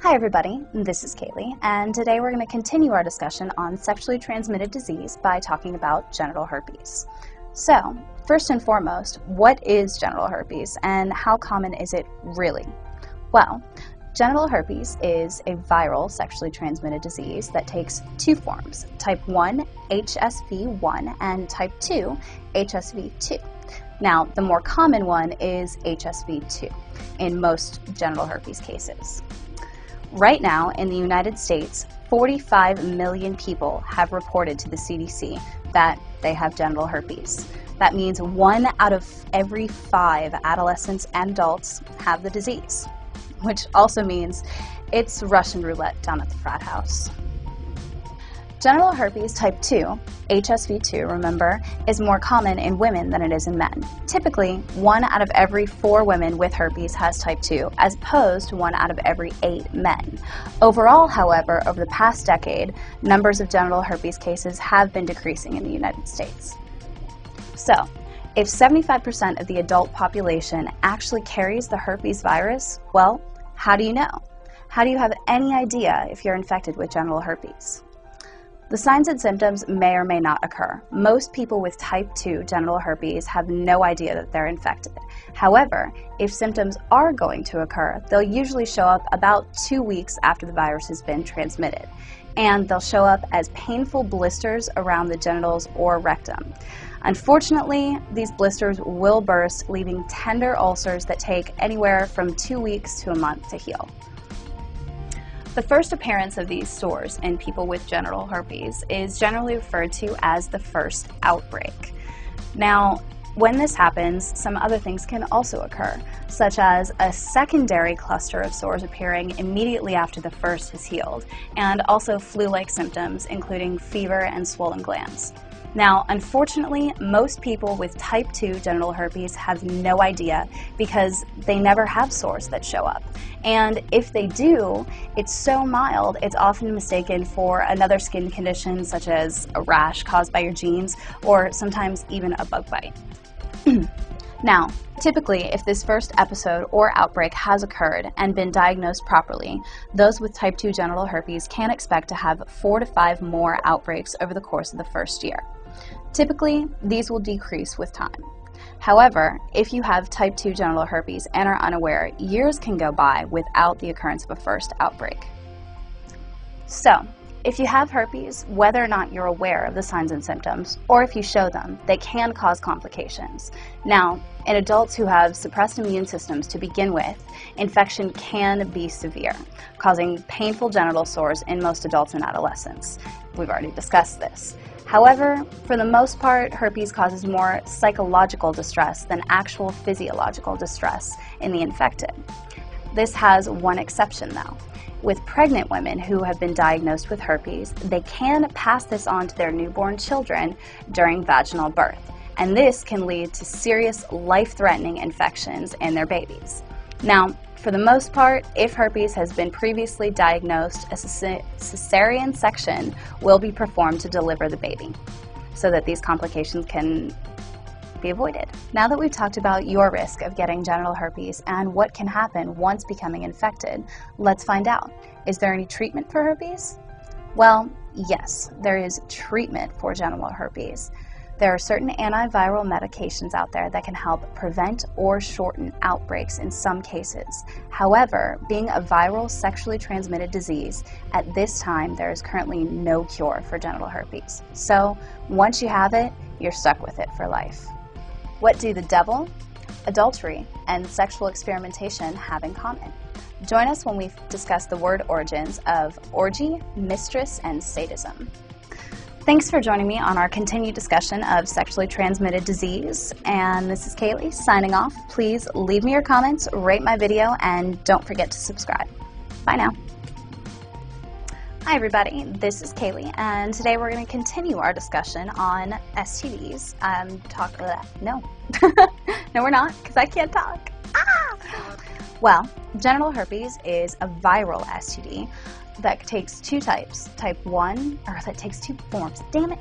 Hi everybody, this is Kaylee, and today we're going to continue our discussion on sexually transmitted disease by talking about genital herpes. So, first and foremost, what is genital herpes and how common is it really? Well, genital herpes is a viral sexually transmitted disease that takes two forms, type 1 HSV1 and type 2 HSV2. Now, the more common one is HSV2 in most genital herpes cases. Right now, in the United States, 45 million people have reported to the CDC that they have genital herpes. That means 1 out of every 5 adolescents and adults have the disease, which also means it's Russian roulette down at the frat house. Genital herpes type 2, HSV2, remember, is more common in women than it is in men. Typically, 1 out of every 4 women with herpes has type 2, as opposed to 1 out of every 8 men. Overall, however, over the past decade, numbers of genital herpes cases have been decreasing in the United States. So, if 75% of the adult population actually carries the herpes virus, well, how do you know? How do you have any idea if you're infected with genital herpes? The signs and symptoms may or may not occur. Most people with type 2 genital herpes have no idea that they're infected. However, if symptoms are going to occur, they'll usually show up about 2 weeks after the virus has been transmitted. And they'll show up as painful blisters around the genitals or rectum. Unfortunately, these blisters will burst, leaving tender ulcers that take anywhere from 2 weeks to a month to heal. The first appearance of these sores in people with genital herpes is generally referred to as the first outbreak. Now, when this happens, some other things can also occur, such as a secondary cluster of sores appearing immediately after the first has healed, and also flu-like symptoms, including fever and swollen glands. Now, unfortunately, most people with type 2 genital herpes have no idea because they never have sores that show up. And if they do, it's so mild, it's often mistaken for another skin condition such as a rash caused by your genes or sometimes even a bug bite. Now, typically, if this first episode or outbreak has occurred and been diagnosed properly, those with type 2 genital herpes can expect to have 4 to 5 more outbreaks over the course of the first year. Typically, these will decrease with time. However, if you have type 2 genital herpes and are unaware, years can go by without the occurrence of a first outbreak. So, if you have herpes, whether or not you're aware of the signs and symptoms, or if you show them, they can cause complications. Now, in adults who have suppressed immune systems to begin with, infection can be severe, causing painful genital sores in most adults and adolescents. We've already discussed this. However, for the most part, herpes causes more psychological distress than actual physiological distress in the infected. This has one exception though. With pregnant women who have been diagnosed with herpes, they can pass this on to their newborn children during vaginal birth, and this can lead to serious life-threatening infections in their babies. Now, for the most part, if herpes has been previously diagnosed, a cesarean section will be performed to deliver the baby so that these complications can be avoided. Now that we've talked about your risk of getting genital herpes and what can happen once becoming infected, let's find out. Is there any treatment for herpes? Well, yes, there is treatment for genital herpes. There are certain antiviral medications out there that can help prevent or shorten outbreaks in some cases. However, being a viral sexually transmitted disease, at this time there is currently no cure for genital herpes. So once you have it, you're stuck with it for life. What do the devil, adultery, and sexual experimentation have in common? Join us when we discuss the word origins of orgy, mistress, and sadism. Thanks for joining me on our continued discussion of sexually transmitted disease, and this is Kaylee signing off. Please leave me your comments, rate my video, and don't forget to subscribe. We're going Hi everybody, this is Kaylee, and today we're going to continue our discussion on STDs. No, we're not, because I can't talk. Well, genital herpes is a viral STD that takes two types, type 1, or that takes two forms. Damn it.